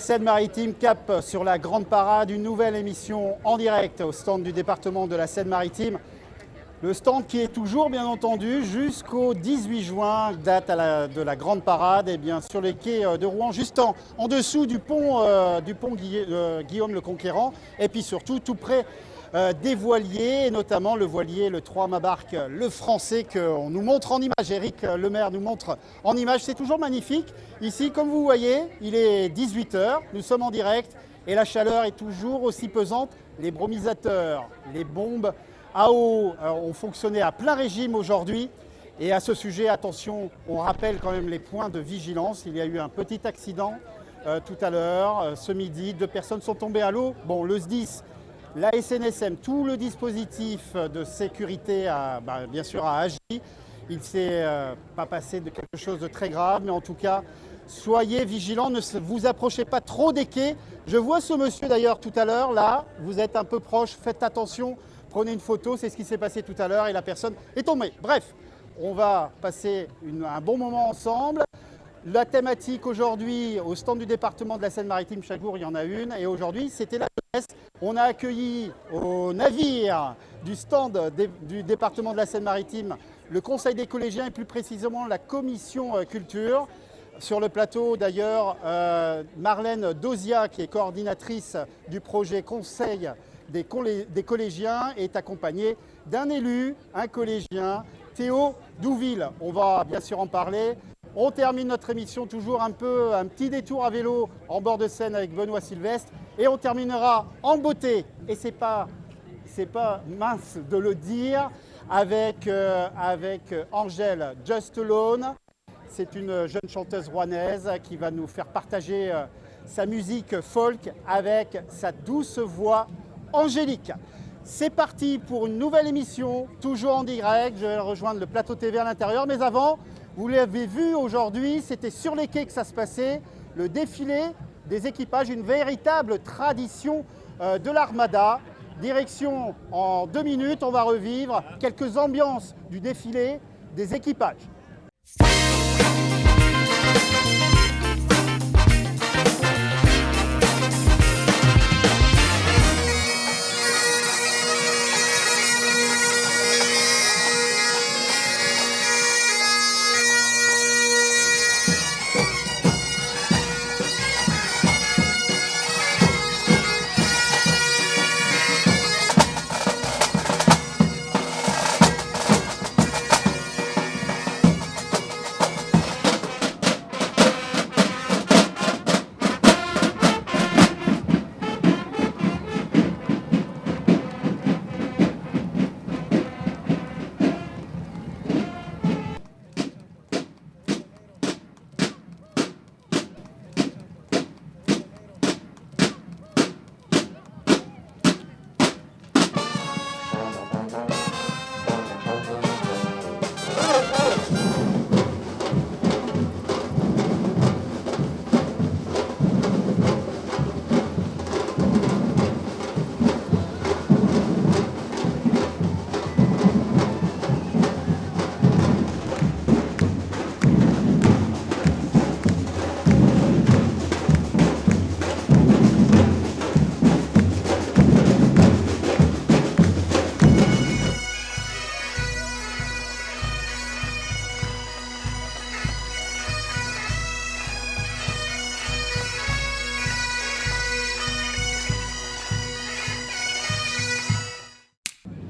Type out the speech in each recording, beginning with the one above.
Seine-Maritime, cap sur la Grande Parade, une nouvelle émission en direct au stand du département de la Seine-Maritime. Le stand qui est toujours, bien entendu, jusqu'au 18 juin, date de la Grande Parade, et bien sur les quais de Rouen, juste en dessous du pont Guillaume le Conquérant, et puis surtout tout près des voiliers, et notamment le voilier, le 3 mâts barque, le français, qu'on nous montre en image. Éric Lemaire nous montre en image, c'est toujours magnifique. Ici, comme vous voyez, il est 18h, nous sommes en direct, et la chaleur est toujours aussi pesante. Les bromisateurs, les bombes à eau ont fonctionné à plein régime aujourd'hui. Et à ce sujet, attention, on rappelle quand même les points de vigilance. Il y a eu un petit accident tout à l'heure, ce midi. 2 personnes sont tombées à l'eau. Bon, le SDIS, la SNSM, tout le dispositif de sécurité bien sûr a agi. Il ne s'est pas passé de quelque chose de très grave, mais en tout cas, soyez vigilants, ne vous approchez pas trop des quais. Je vois ce monsieur d'ailleurs tout à l'heure, là, vous êtes un peu proche, faites attention. Prenez une photo, c'est ce qui s'est passé tout à l'heure et la personne est tombée. Bref, on va passer un bon moment ensemble. La thématique aujourd'hui, au stand du département de la Seine-Maritime, chaque jour il y en a une. Et aujourd'hui, c'était la jeunesse. On a accueilli au navire du stand du département de la Seine-Maritime le Conseil des collégiens et plus précisément la commission culture. Sur le plateau d'ailleurs, Marlène Dozia, qui est coordinatrice du projet Conseil des collégiens, est accompagné d'un élu, un collégien, Théo Douville. On va bien sûr en parler. On termine notre émission toujours un petit détour à vélo en bord de Seine avec Benoît Sylvestre. Et on terminera en beauté, et c'est pas mince de le dire, avec Angèle Just Alone. C'est une jeune chanteuse rouennaise qui va nous faire partager sa musique folk avec sa douce voix angélique. C'est parti pour une nouvelle émission, toujours en direct. Je vais rejoindre le plateau TV à l'intérieur. Mais avant, vous l'avez vu aujourd'hui, c'était sur les quais que ça se passait. Le défilé des équipages, une véritable tradition de l'Armada. Direction en 2 minutes, on va revivre quelques ambiances du défilé des équipages.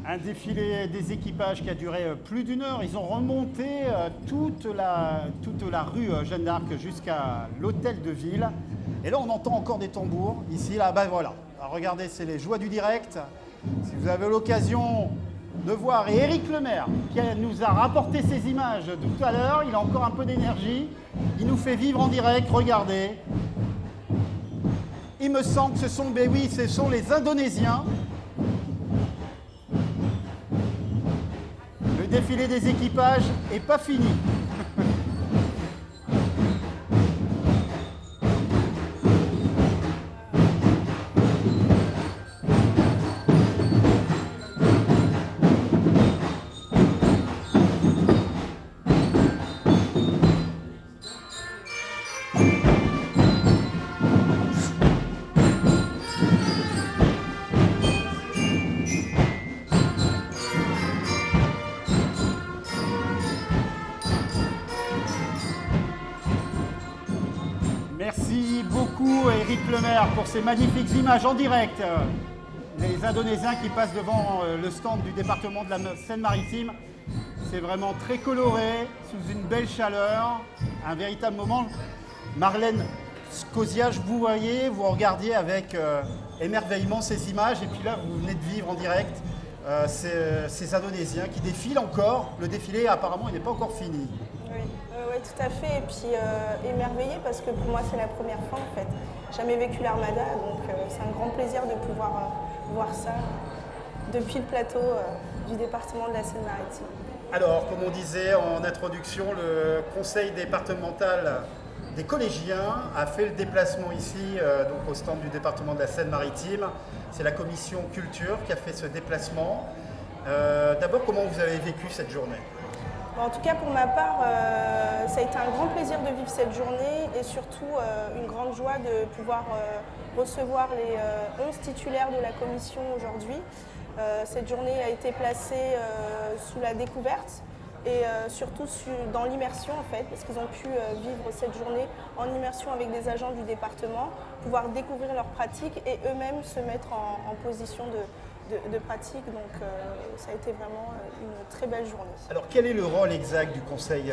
Un défilé des équipages qui a duré plus d'1 heure. Ils ont remonté toute la rue Jeanne d'Arc jusqu'à l'hôtel de ville. Et là, on entend encore des tambours. Ici, là, ben voilà. Alors, regardez, c'est les joies du direct. Si vous avez l'occasion de voir, et Éric Lemaire, qui nous a rapporté ces images tout à l'heure, il a encore un peu d'énergie. Il nous fait vivre en direct. Regardez. Il me semble que ce sont les Indonésiens. Le défilé des équipages n'est pas fini. le maire, pour ces magnifiques images en direct. Les Indonésiens qui passent devant le stand du département de la Seine-Maritime. C'est vraiment très coloré, sous une belle chaleur, un véritable moment. Marlène Scosia, vous voyez, vous regardiez avec émerveillement ces images, et puis là, vous venez de vivre en direct ces Indonésiens qui défilent encore. Le défilé, apparemment, il n'est pas encore fini. Oui, tout à fait. Et puis émerveillée parce que pour moi, c'est la première fois en fait. Jamais vécu l'Armada, donc c'est un grand plaisir de pouvoir voir ça depuis le plateau du département de la Seine-Maritime. Alors, comme on disait en introduction, le conseil départemental des collégiens a fait le déplacement ici, donc au stand du département de la Seine-Maritime. C'est la commission culture qui a fait ce déplacement. D'abord, comment vous avez vécu cette journée ? En tout cas, pour ma part, ça a été un grand plaisir de vivre cette journée et surtout une grande joie de pouvoir recevoir les 11 titulaires de la commission aujourd'hui. Cette journée a été placée sous la découverte et surtout dans l'immersion en fait, parce qu'ils ont pu vivre cette journée en immersion avec des agents du département, pouvoir découvrir leurs pratiques et eux-mêmes se mettre en position de pratique, donc ça a été vraiment une très belle journée. Alors quel est le rôle exact du conseil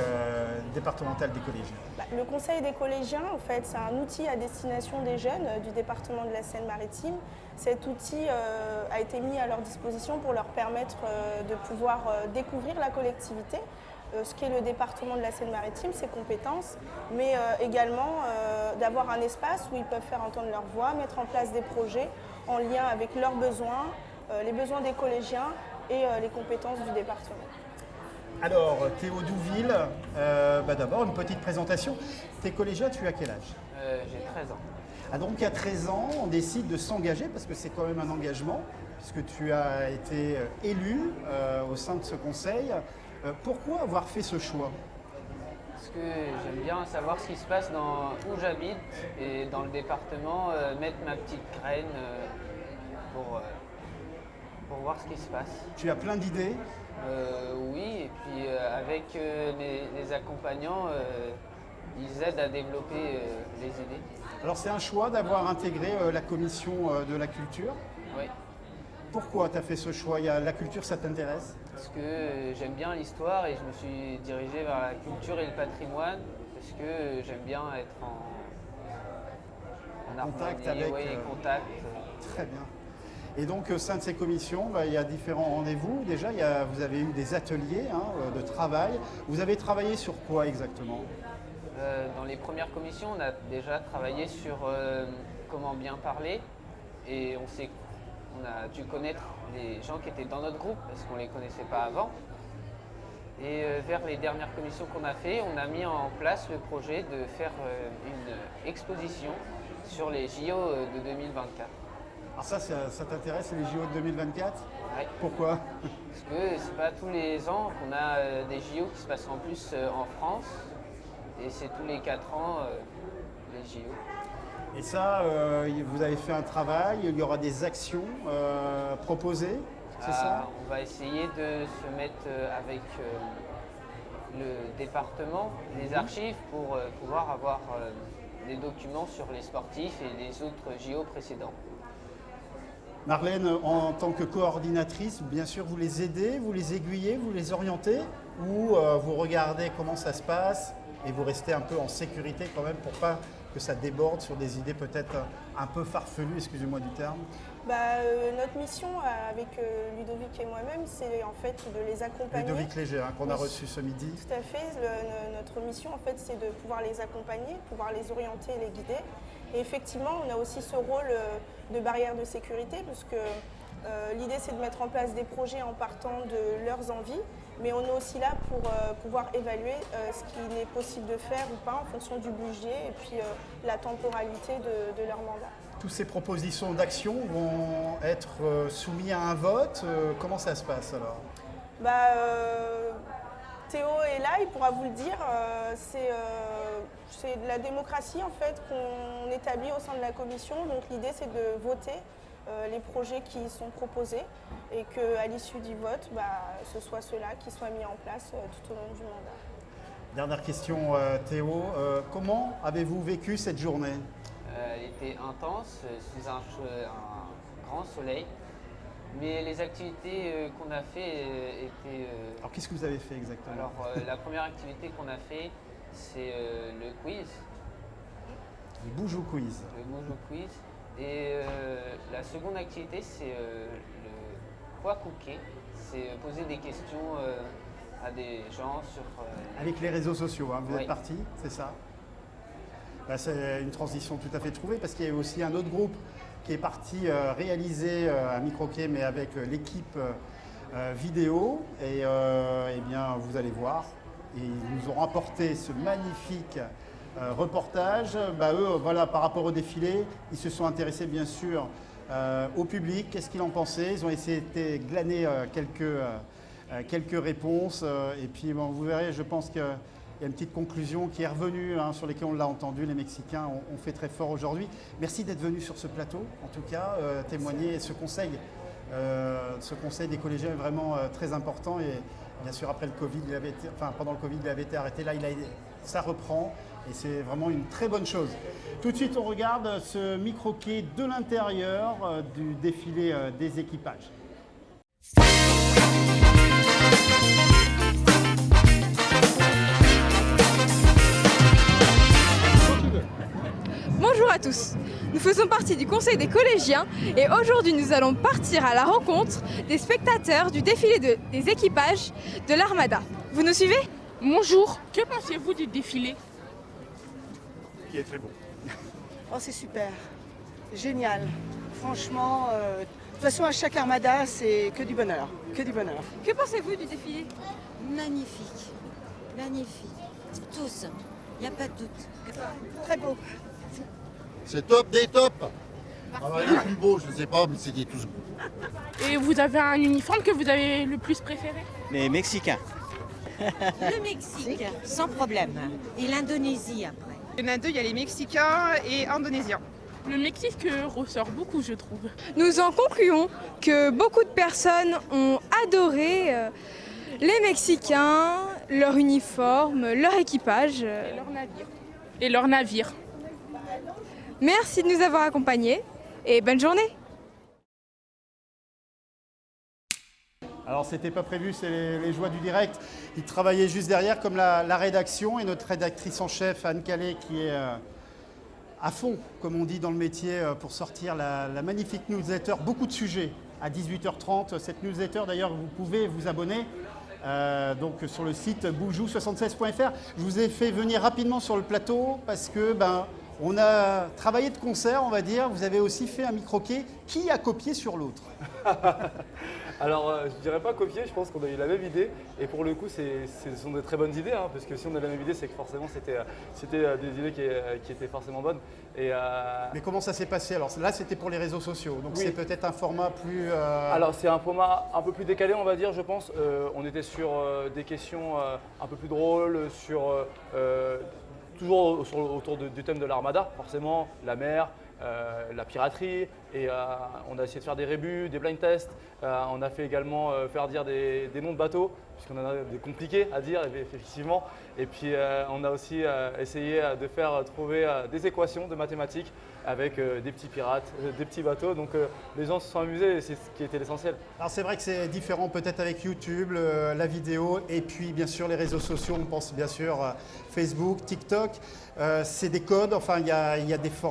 départemental des collégiens ? Le conseil des collégiens, en fait, c'est un outil à destination des jeunes du département de la Seine-Maritime. Cet outil a été mis à leur disposition pour leur permettre de pouvoir découvrir la collectivité, ce qu'est le département de la Seine-Maritime, ses compétences, mais également d'avoir un espace où ils peuvent faire entendre leur voix, mettre en place des projets en lien avec leurs besoins, les besoins des collégiens et les compétences du département. Alors, Théo Douville, d'abord une petite présentation. T'es collégien, tu as quel âge ? J'ai 13 ans. Ah, donc à 13 ans, on décide de s'engager, parce que c'est quand même un engagement, puisque tu as été élu au sein de ce conseil. Pourquoi avoir fait ce choix ? Parce que j'aime bien savoir ce qui se passe où j'habite et dans le département, mettre ma petite graine pour voir ce qui se passe. Tu as plein d'idées ? Oui, et puis avec les accompagnants, ils aident à développer les idées. Alors c'est un choix d'avoir intégré la commission de la culture ? Oui. Pourquoi tu as fait ce choix ? La culture, ça t'intéresse ? Parce que j'aime bien l'histoire et je me suis dirigé vers la culture et le patrimoine parce que j'aime bien être en Contact harmonie, avec, contact. Très bien. Et donc au sein de ces commissions, il y a différents rendez-vous. Déjà, vous avez eu des ateliers de travail. Vous avez travaillé sur quoi exactement ? Dans les premières commissions, on a déjà travaillé sur comment bien parler et on a dû connaître les gens qui étaient dans notre groupe parce qu'on ne les connaissait pas avant. Et vers les dernières commissions qu'on a fait, on a mis en place le projet de faire une exposition sur les JO de 2024. Alors ça t'intéresse, les JO de 2024 ? Oui. Pourquoi ? Parce que c'est pas tous les ans qu'on a des JO qui se passent en plus en France et c'est tous les 4 ans les JO. Et ça, vous avez fait un travail, il y aura des actions proposées, c'est ça ? On va essayer de se mettre avec le département, les archives, pour pouvoir avoir des documents sur les sportifs et les autres JO précédents. Marlène, en tant que coordinatrice, bien sûr, vous les aidez, vous les aiguillez, vous les orientez, ou vous regardez comment ça se passe et vous restez un peu en sécurité quand même pour pas que ça déborde sur des idées peut-être un peu farfelues, excusez-moi du terme. Notre mission avec Ludovic et moi-même, c'est en fait de les accompagner. Ludovic Léger, qu'on a reçu ce midi. Tout à fait. Notre mission, en fait, c'est de pouvoir les accompagner, pouvoir les orienter, les guider. Et effectivement, on a aussi ce rôle de barrière de sécurité, parce que l'idée, c'est de mettre en place des projets en partant de leurs envies, mais on est aussi là pour pouvoir évaluer ce qu'il est possible de faire ou pas en fonction du budget et puis la temporalité de leur mandat. Toutes ces propositions d'action vont être soumises à un vote. Comment ça se passe alors ? Théo est là, il pourra vous le dire. C'est de la démocratie en fait qu'on établit au sein de la commission. Donc l'idée c'est de voter les projets qui sont proposés et qu'à l'issue du vote, ce soit ceux-là qui soient mis en place tout au long du mandat. Dernière question Théo, comment avez-vous vécu cette journée ? été intense, sous un grand soleil. Mais les activités qu'on a fait étaient... Alors qu'est-ce que vous avez fait exactement? Alors la première activité qu'on a fait, c'est le quiz. Le Boujou Quiz. Le Boujou Quiz. Et la seconde activité, c'est le quoi cooker. C'est poser des questions à des gens sur... Avec les réseaux sociaux, hein, vous Oui. êtes parti, c'est ça? Bah, c'est une transition tout à fait trouvée parce qu'il y a aussi un autre groupe qui est parti réaliser un micro-quai mais avec l'équipe vidéo et eh bien vous allez voir, et ils nous ont rapporté ce magnifique reportage. Bah, eux, voilà, par rapport au défilé, ils se sont intéressés bien sûr au public, qu'est-ce qu'il en pensait, ils ont essayé de glaner quelques réponses et puis bon, vous verrez, je pense qu'il y a une petite conclusion qui est revenue, hein, sur lesquelles on l'a entendu, les Mexicains ont fait très fort aujourd'hui. Merci d'être venus sur ce plateau, en tout cas, témoigner ce conseil des collégiens est vraiment très important et bien sûr après le Covid, pendant le Covid, il avait été arrêté, là ça reprend et c'est vraiment une très bonne chose. Tout de suite, on regarde ce micro-quai de l'intérieur du défilé des équipages. Bonjour à tous, nous faisons partie du conseil des collégiens et aujourd'hui nous allons partir à la rencontre des spectateurs du défilé des équipages de l'Armada. Vous nous suivez? Bonjour, que pensez-vous du défilé? Qui est très bon. Oh, c'est super, génial. Franchement, de toute façon, à chaque armada, c'est que du bonheur, que du bonheur. Que pensez-vous du défilé? Magnifique, magnifique. Tous, il n'y a pas de doute. Très beau. C'est top des tops. Alors, les plus beaux, je ne sais pas, mais c'était tous beaux. Et vous avez un uniforme que vous avez le plus préféré? Les Mexicains. Le Mexique, sans problème. Et l'Indonésie après. Il y en a deux, il y a les Mexicains et Indonésiens. Le Mexique ressort beaucoup, je trouve. Nous en concluons que beaucoup de personnes ont adoré les Mexicains, leur uniforme, leur équipage. Et leur navire. Et leur navire. Merci de nous avoir accompagnés et bonne journée. Alors c'était pas prévu, c'est les joies du direct. Ils travaillaient juste derrière comme la rédaction et notre rédactrice en chef Anne Calais qui est à fond, comme on dit dans le métier, pour sortir la magnifique newsletter. Beaucoup de sujets à 18h30. Cette newsletter d'ailleurs vous pouvez vous abonner donc sur le site boujou76.fr. Je vous ai fait venir rapidement sur le plateau parce que on a travaillé de concert, on va dire. Vous avez aussi fait un micro-quai. Qui a copié sur l'autre? Alors, je dirais pas copier, je pense qu'on a eu la même idée. Et pour le coup, ce sont de très bonnes idées, hein, parce que si on a la même idée, c'est que forcément, c'était des idées qui étaient forcément bonnes. Mais comment ça s'est passé? Alors là, c'était pour les réseaux sociaux, donc oui. C'est peut-être un format plus... Alors, c'est un format un peu plus décalé, on va dire, je pense. On était sur des questions un peu plus drôles, toujours autour du thème de l'Armada, forcément, la mer, la piraterie, et on a essayé de faire des rébus, des blind tests. On a fait également faire dire des noms de bateaux, puisqu'on en a des compliqués à dire, effectivement. Et puis on a aussi essayé de faire trouver des équations de mathématiques avec des petits pirates, des petits bateaux. Donc les gens se sont amusés et c'est ce qui était l'essentiel. Alors c'est vrai que c'est différent peut-être avec YouTube, la vidéo et puis bien sûr les réseaux sociaux. On pense bien sûr Facebook, TikTok. C'est des codes, enfin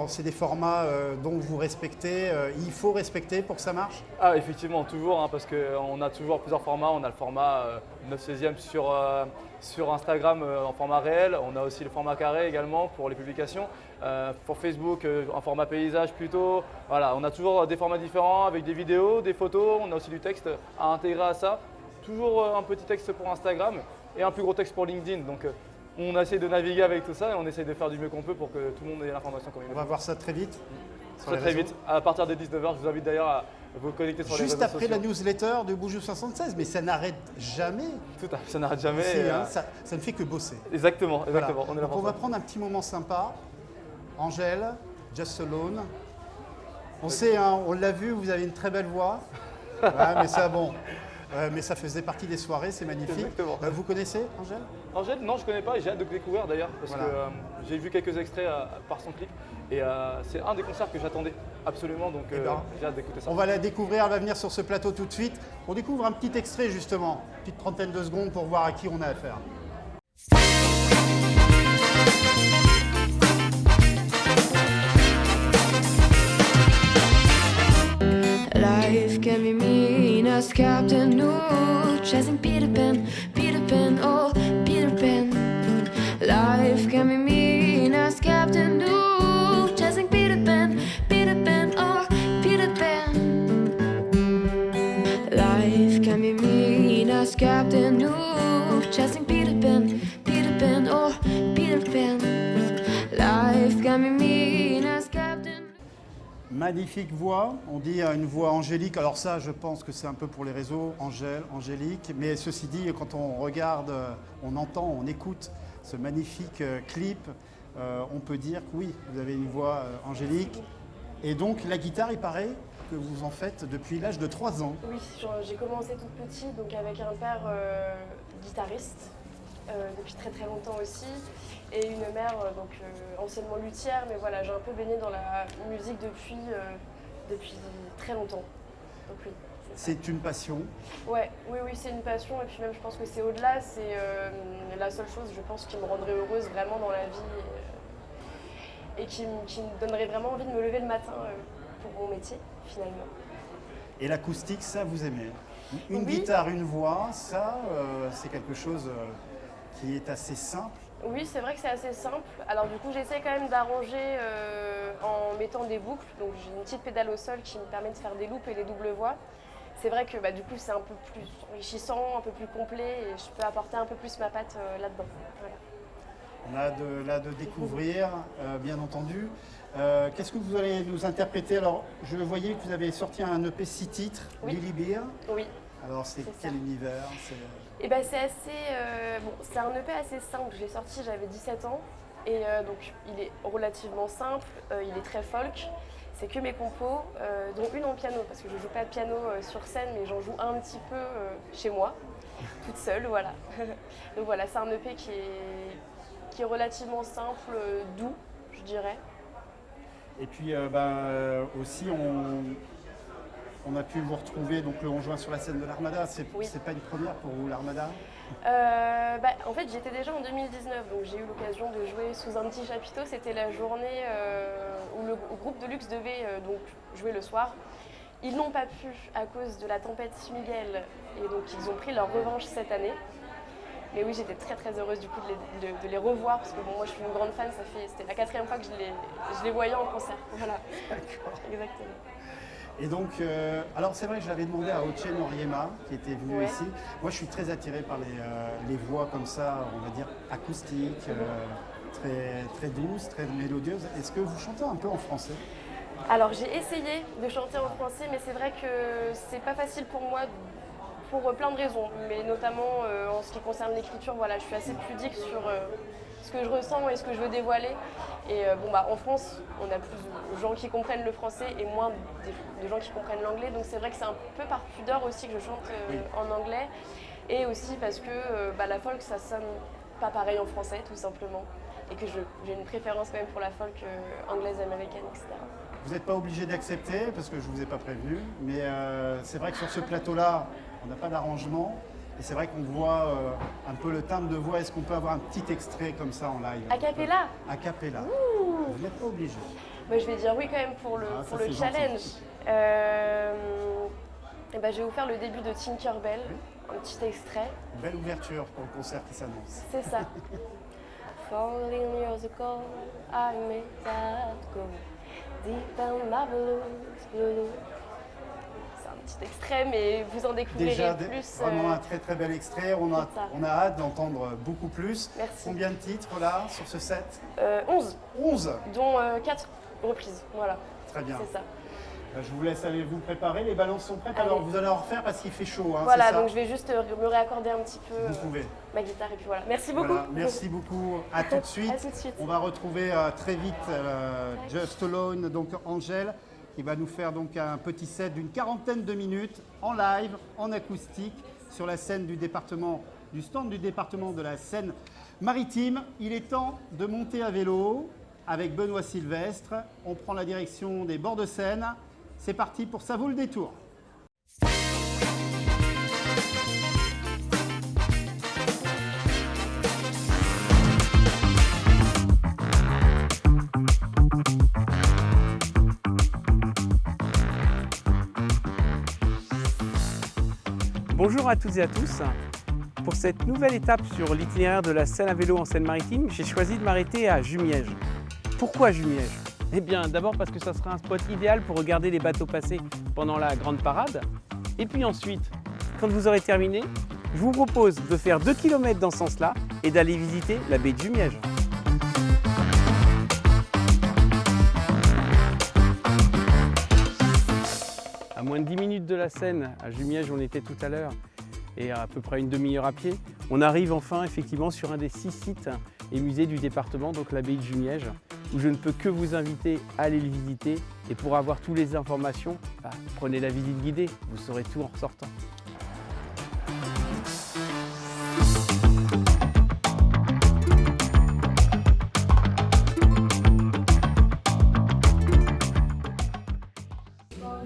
c'est des formats dont vous respectez. Il faut respecter pour que ça marche? Ah, effectivement, toujours, hein, parce qu'on a toujours plusieurs formats. On a le format 9/16e sur Instagram en format réel. On a aussi le format carré également pour les publications. Pour Facebook, en format paysage plutôt. Voilà, on a toujours des formats différents avec des vidéos, des photos. On a aussi du texte à intégrer à ça. Toujours un petit texte pour Instagram et un plus gros texte pour LinkedIn. Donc, on essaie de naviguer avec tout ça et on essaie de faire du mieux qu'on peut pour que tout le monde ait l'information comme il le faut. On va voir ça très vite. Très vite, à partir de 19h. Je vous invite d'ailleurs à vous connecter sur les réseaux sociaux. Juste après la newsletter de Boujou76, mais ça n'arrête jamais. Tout à fait, ça n'arrête jamais. Ça ne fait que bosser. Exactement. Voilà. On est là Donc pour on va prendre un petit moment sympa. Angèle, Just Alone. On sait, hein, on l'a vu, vous avez une très belle voix. Ouais, mais ça, bon. Mais ça faisait partie des soirées, c'est magnifique. Exactement. Vous connaissez Angèle? Angèle, non, je ne connais pas, j'ai hâte de découvrir d'ailleurs, parce que j'ai vu quelques extraits par son clip. Et c'est un des concerts que j'attendais absolument, donc Eh ben, j'ai hâte d'écouter ça. On va la découvrir, elle va venir sur ce plateau tout de suite. On découvre un petit extrait justement, une petite trentaine de secondes pour voir à qui on a affaire. Life can be mean as Captain Hook, chasing Peter Pan, oh Peter Pan. Life can be mean as Captain Hook, chasing Peter Pan, oh Peter Pan. Life can be mean as Captain Hook, chasing Peter Pan, oh Peter Pan. Life can be mean as Captain. Magnifique voix, on dit une voix angélique. Alors ça, je pense que c'est un peu pour les réseaux, Angèle, angélique. Mais ceci dit, quand on regarde, on entend, on écoute ce magnifique clip, on peut dire que oui, vous avez une voix angélique. Et donc la guitare, il paraît que vous en faites depuis l'âge de 3 ans. Oui, j'ai commencé toute petite, donc avec un père guitariste, depuis très très longtemps aussi, et une mère anciennement luthière, mais voilà, j'ai un peu baigné dans la musique depuis très longtemps. Donc oui. C'est une passion. Ouais, oui, c'est une passion, et puis même je pense que c'est au-delà, c'est la seule chose, je pense, qui me rendrait heureuse vraiment dans la vie, et qui me donnerait vraiment envie de me lever le matin pour mon métier, finalement. Et l'acoustique, ça, vous aimez? Une Oui. guitare, une voix, ça, c'est quelque chose qui est assez simple. Oui, c'est vrai que c'est assez simple. Alors du coup, j'essaie quand même d'arranger en mettant des boucles. Donc j'ai une petite pédale au sol qui me permet de faire des loopes et des doubles voix. C'est vrai que du coup, c'est un peu plus enrichissant, un peu plus complet, et je peux apporter un peu plus ma patte là-dedans. Voilà. On a de découvrir, bien entendu. Qu'est-ce que vous allez nous interpréter? Alors, je voyais que vous avez sorti un EP 6 titres, Oui. Lily Beer. Oui. Alors, c'est C'est quel ça. univers? Et c'est assez. C'est un EP assez simple. Je l'ai sorti, j'avais 17 ans. Et donc, il est relativement simple, il est très folk. C'est que mes compos, dont une en piano, parce que je joue pas de piano sur scène, mais j'en joue un petit peu chez moi, toute seule, voilà. Donc voilà, c'est un EP qui est relativement simple, doux, je dirais. Et puis, aussi, on a pu vous retrouver donc, le 11 juin sur la scène de l'Armada. C'est pas une première pour vous, l'Armada? En fait, j'y étais déjà en 2019, donc j'ai eu l'occasion de jouer sous un petit chapiteau. C'était la journée où le groupe de luxe devait donc jouer le soir. Ils n'ont pas pu à cause de la tempête Miguel, et donc ils ont pris leur revanche cette année. Mais oui, j'étais très très heureuse du coup de les revoir, parce que moi je suis une grande fan, c'était la 4e fois que je les voyais en concert. Voilà. Exactement. Et donc, alors c'est vrai que j'avais demandé à Oche Noriema, qui était venu Ouais. ici. Moi, je suis très attiré par les voix comme ça, on va dire acoustiques, très, très douces, très mélodieuses. Est-ce que vous chantez un peu en français? Alors j'ai essayé de chanter en français, mais c'est vrai que c'est pas facile pour moi pour plein de raisons, mais notamment en ce qui concerne l'écriture, voilà, je suis assez pudique sur ce que je ressens et ce que je veux dévoiler. Et en France, on a plus de gens qui comprennent le français et moins de gens qui comprennent l'anglais, donc c'est vrai que c'est un peu par pudeur aussi que je chante en anglais, et aussi parce que la folk, ça sonne pas pareil en français, tout simplement, et que j'ai une préférence quand même pour la folk anglaise, américaine, etc. Vous n'êtes pas obligé d'accepter, parce que je ne vous ai pas prévenu, mais c'est vrai que sur ce plateau-là, on n'a pas d'arrangement. Et c'est vrai qu'on voit un peu le timbre de voix. Est-ce qu'on peut avoir un petit extrait comme ça en live? A cappella? A cappella. Vous n'êtes pas obligé. Je vais dire oui quand même pour le challenge. Je vais vous faire le début de Tinkerbell, un petit extrait. Belle ouverture pour le concert qui s'annonce. C'est ça. 14 years ago, I made that go deep and marvelous blue. C'est un petit extrait, mais vous en découvrirez Déjà, plus. vraiment un très très bel extrait. On a hâte d'entendre beaucoup plus. Merci. Combien de titres là sur ce set? 11. 11, Dont 4 reprises. Voilà. très bien. C'est ça. Je vous laisse aller vous préparer. Les balances sont prêtes. Allez. Alors vous allez en refaire parce qu'il fait chaud. Hein, Voilà, c'est ça donc je vais juste me réaccorder un petit peu Vous pouvez. ma guitare et puis voilà. Merci beaucoup. Voilà, merci beaucoup. À tout de suite. À tout de suite. On va retrouver très vite Just Alone, donc Angèle, qui va nous faire donc un petit set d'une 40aine de minutes en live, en acoustique, sur la scène du stand du département de la Seine-Maritime. Il est temps de monter à vélo avec Benoît Sylvestre. On prend la direction des bords de Seine. C'est parti pour Ça vaut le détour. Bonjour à toutes et à tous. Pour cette nouvelle étape sur l'itinéraire de la Seine à vélo en Seine-Maritime, j'ai choisi de m'arrêter à Jumièges. Pourquoi Jumièges? Eh bien d'abord parce que ça sera un spot idéal pour regarder les bateaux passer pendant la grande parade. Et puis ensuite, quand vous aurez terminé, je vous propose de faire 2 km dans ce sens-là et d'aller visiter la baie de Jumièges. À moins de 10 minutes de la Seine, à Jumièges où on était tout à l'heure, et à peu près une demi-heure à pied, on arrive enfin effectivement sur un des 6 sites et musées du département, donc l'abbaye de Jumièges, où je ne peux que vous inviter à aller le visiter. Et pour avoir toutes les informations, prenez la visite guidée, vous saurez tout en ressortant.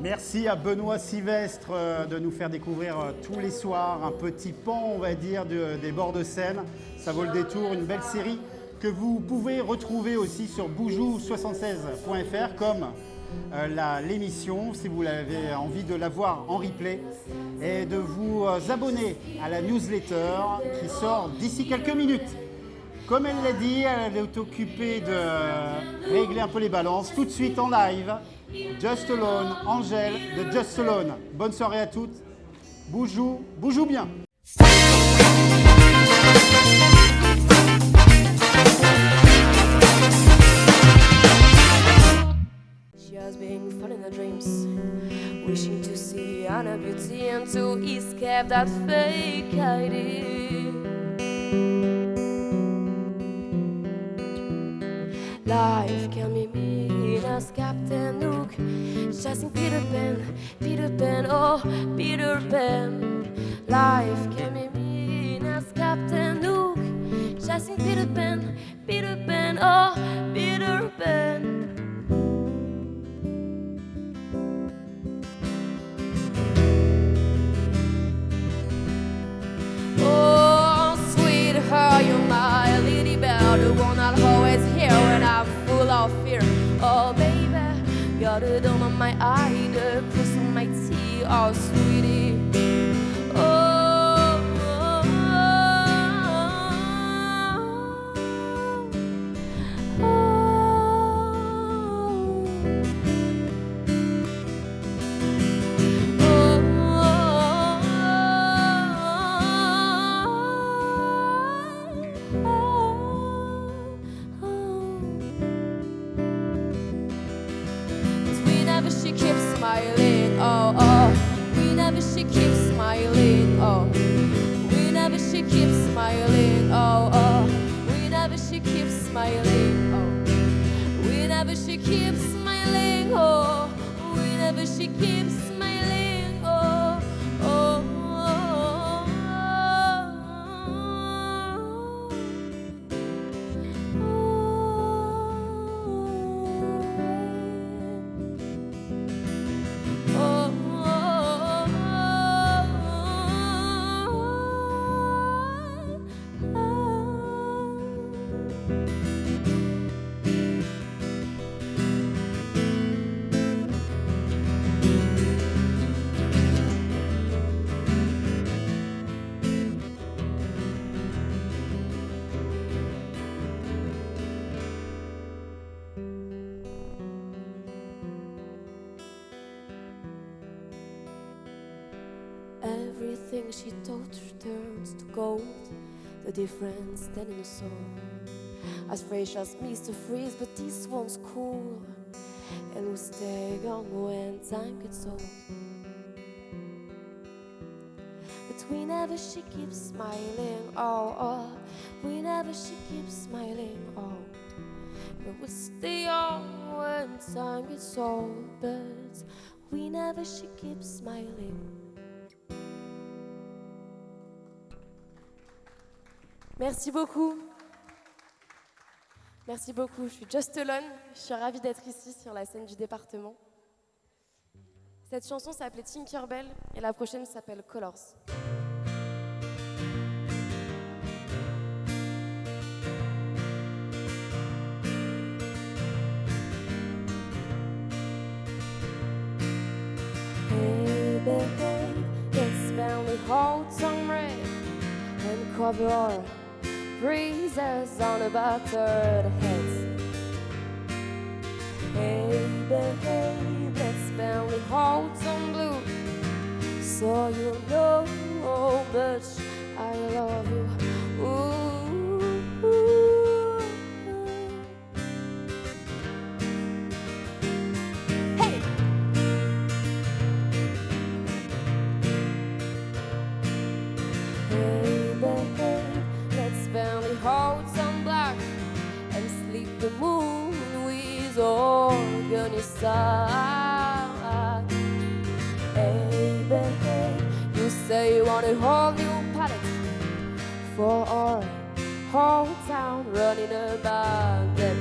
Merci à Benoît Sylvestre de nous faire découvrir tous les soirs un petit pan, on va dire, des bords de Seine. Ça vaut le détour, une belle série que vous pouvez retrouver aussi sur boujou76.fr comme l'émission, si vous avez envie de la voir en replay, et de vous abonner à la newsletter qui sort d'ici quelques minutes. Comme elle l'a dit, elle est occupée de régler un peu les balances tout de suite en live. Just Alone, Angèle de Just Alone. Bonne soirée à toutes. Boujou, boujou bien. She has been following her dreams, wishing to see Anna beauty and to escape that fake ID. Life can be mean as Captain Hook, chasing Peter Pan, oh Peter Pan. Life can be mean as Captain Hook, chasing Peter Pan, oh Peter Pan. Oh, sweetheart, you're my lady belle, the one I'll always hear when I'm full of fear. Oh, baby, you're the dome of my eye, the crystal of my tea, oh, sweetie. Oh, oh, oh, she keeps smiling, oh, oh. Whenever she keeps smiling, oh. Whenever she keeps smiling, oh, oh. Whenever she keeps smiling, oh. Whenever she keeps smiling, oh. Whenever she keeps smiling, oh, oh, everything she touches turns to gold. The difference then in the soul, as fresh as Mr. Freeze, but this one's cool and will stay young when time gets old. But whenever she keeps smiling, oh, oh. Whenever she keeps smiling, oh. It will stay young when time gets old. But whenever she keeps smiling. Merci beaucoup. Merci beaucoup, je suis Just Alone, je suis ravie d'être ici sur la scène du département. Cette chanson s'appelait Tinkerbell et la prochaine s'appelle Colors. Hey babe, let's spend the whole time red and cover our breezes on a battered heads. Hey babe, let's spend the whole time blue, so you know how much I love you. Ooh, ooh. Hey. Hey babe, let's spend the whole time black and sleep the moon with on your side. Hey babe, you say you want a whole new palette for our whole town running about them.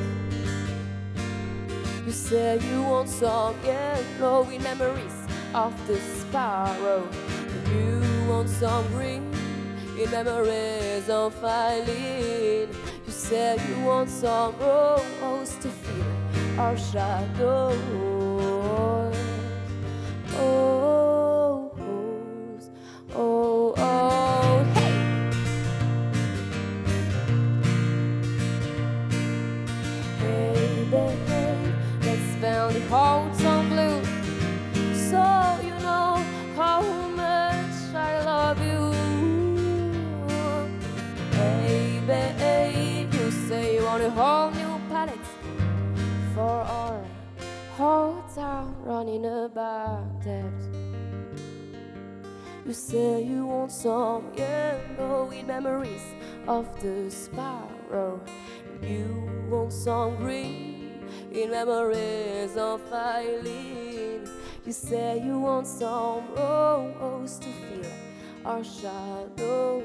You say you want some glowing memories of the sparrow. You want some green in memories of Eileen. You said you want some rose to feel our shadows. Oh, oh, oh, hey! Hey, babe, let's spend the whole time blue, so you know how much I love you. Hey babe, you say you want a whole new palette for our whole town running about that. You say you want some glowing memories of the sparrow. You want some green in memories of Eileen. You say you want some rose to feel our shadows.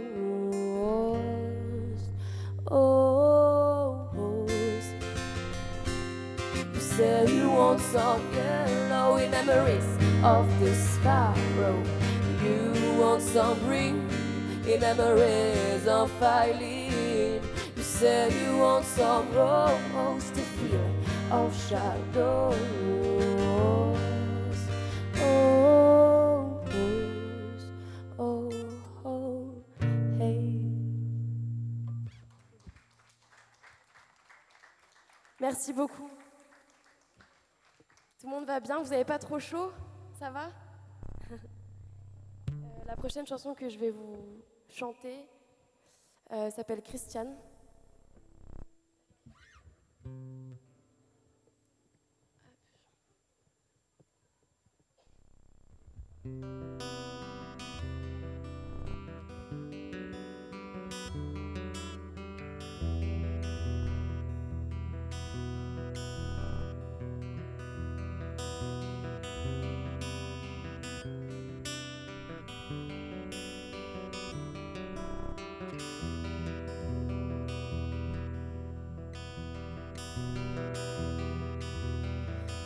Oh, you say you want some glowing memories of the sparrow. You want some green in memories of Eileen. You say you want some rose to feel our shadows. Oh, oh, oh, hey. Merci beaucoup. Tout le monde va bien? Vous n'avez pas trop chaud? Ça va? La prochaine chanson que je vais vous chanter s'appelle Christiane.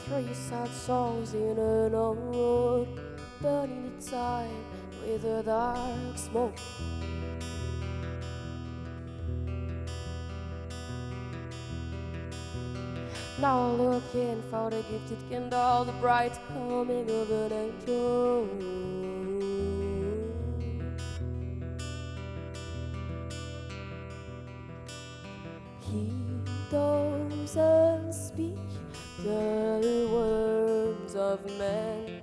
Three sad songs in an old road, burning the time with a dark smoke. Now looking for the gifted candle, the bright coming of an angel. He doesn't speak the words of men,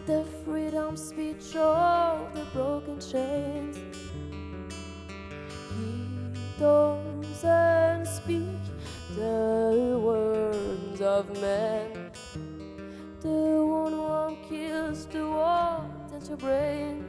the freedom speech of the broken chains. He doesn't speak the words of men, the one kills the world and your brain.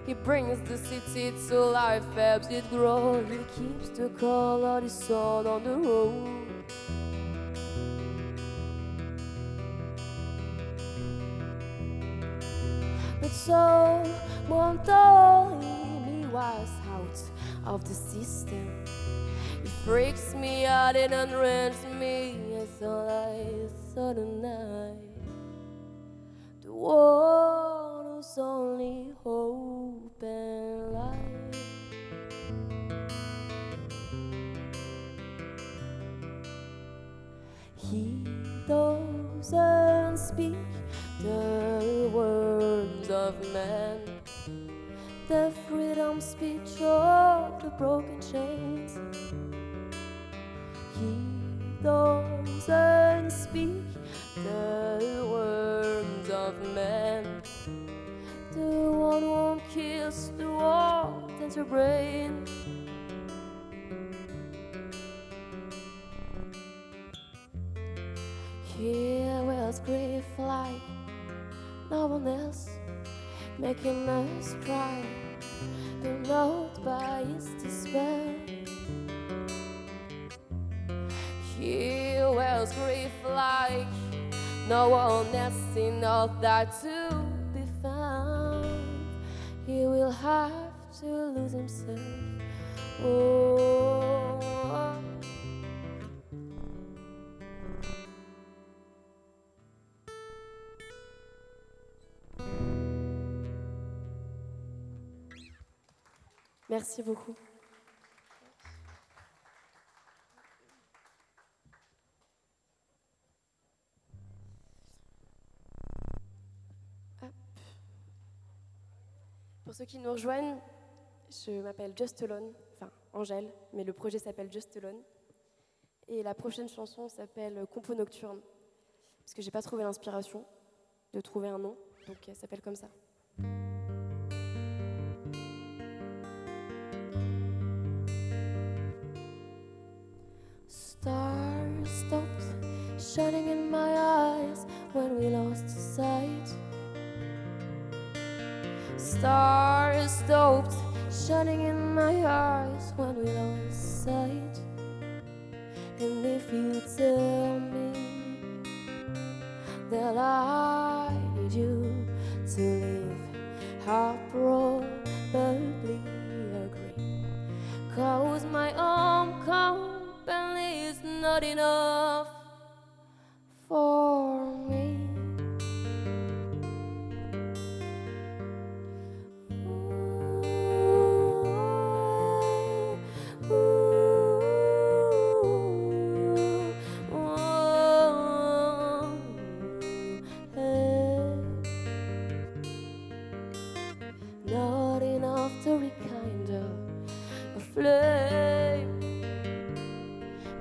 He brings the city to life, helps it grow. He keeps the color of the sun on the road. But someone told him he was out of the system. It freaks me out, it unrents me. I thought I saw the night. The one who's only hope and light. He doesn't speak the words of man, the freedom speech of the broken chains. He doesn't speak the words of man, the one who won't kiss the world and your brain. Here was grief like no one else, making us cry, beloved by his despair. Here was grief like no one else, enough that to be found. He will have to lose himself. Oh. Merci beaucoup. Pour ceux qui nous rejoignent, je m'appelle Just Alone, enfin Angèle, mais le projet s'appelle Just Alone. Et la prochaine chanson s'appelle Compo Nocturne, parce que j'ai pas trouvé l'inspiration de trouver un nom, donc elle s'appelle comme ça. Stars stopped shining in my eyes when we lost sight. Stars stopped shining in my eyes when we lost sight. And if you tell me that I need you to live, I'll probably agree. 'Cause my own company is not enough for me. Not enough to rekindle a flame.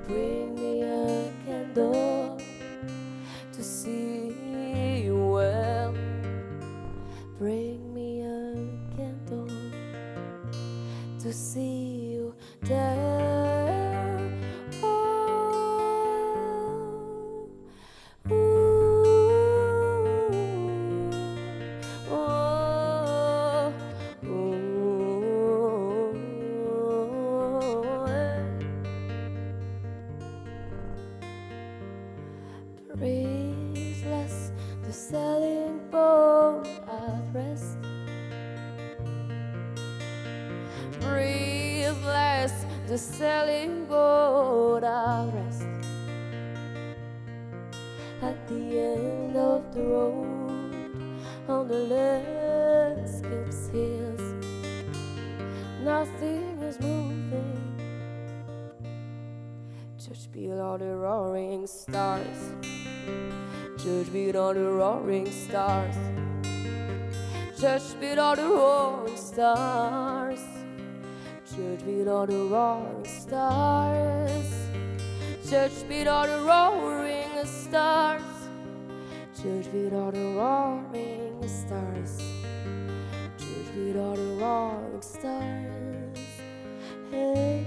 Bring me a candle to see you well. Bring me a candle to see you there. Oh, oh, breathless, the sailing boat at rest. Breathless, the sailing boat at rest. At the end of the road, on the landscape's hills, nothing is moving. Just below the roaring stars. Just below the roaring stars. Just below the roaring stars. Just below the roaring stars. Just below the roaring stars. Just below the roaring stars. Just below the roaring stars. Hey.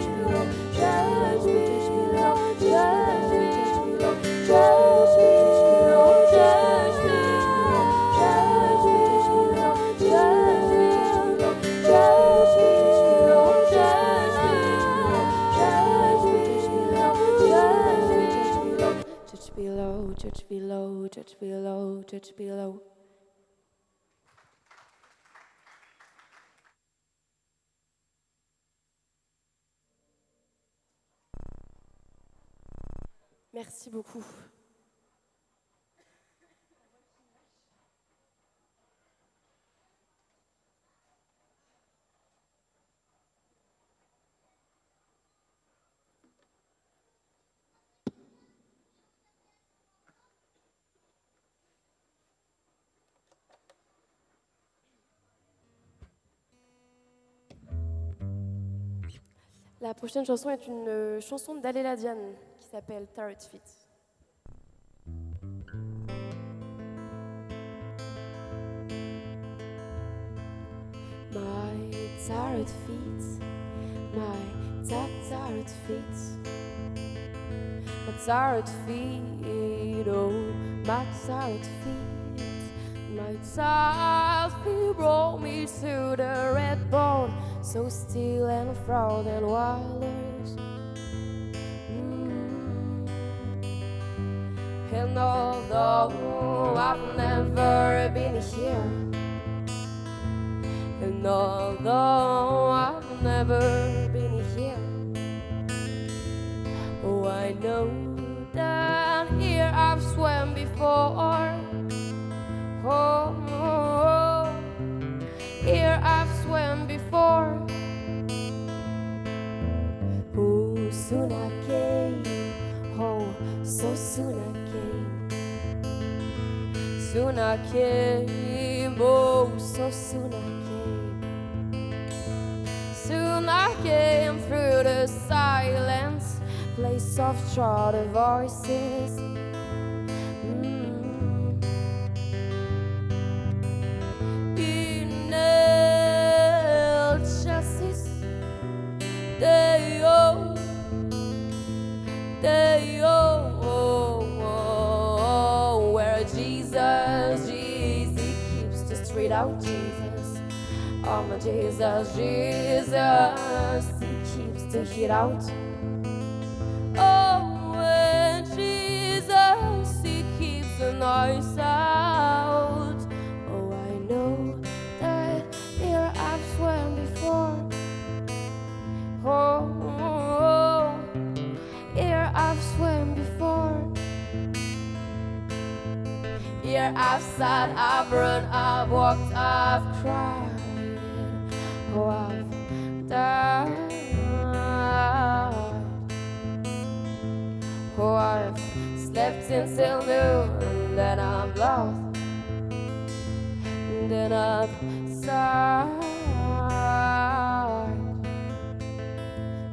below, just below, just below, just below, just below, just below, just below, just below, just below, just below, just below, just below. Merci beaucoup. La prochaine chanson est une chanson d'Aléla Diane qui s'appelle Tarot Feet. My tired feet, my tired feet, my tired feet, oh, my tired feet, my tired feet brought me to the red board, so still and proud and wilders. And although I've never been here, and although I've never been here, oh, I know that here I've swam before. Oh, oh, oh, here I've swam before. Oh, soon I came, oh, so soon I came. Soon I came, oh, so soon I came. Soon I came through the silence, place of charted voices. In El Chassis, they oh, where Jesus keeps the street out, Jesus. Oh my Jesus, Jesus, he keeps the heat out. Oh, and Jesus, he keeps the noise out. Oh, I know that here I've swam before. Oh, oh, here I've swam before. Here I've sat, I've run, I've walked, I've cried. Oh, I've died. Oh, I've slept until noon, and then I'm lost, and then I've sighed.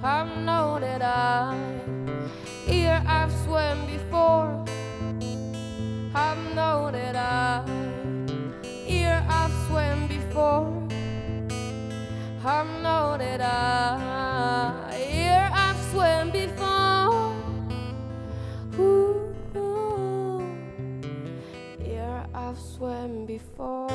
I know that here I've swam before. I know that here I've swam before. I know that here I've swam before. Ooh, here I've swam before.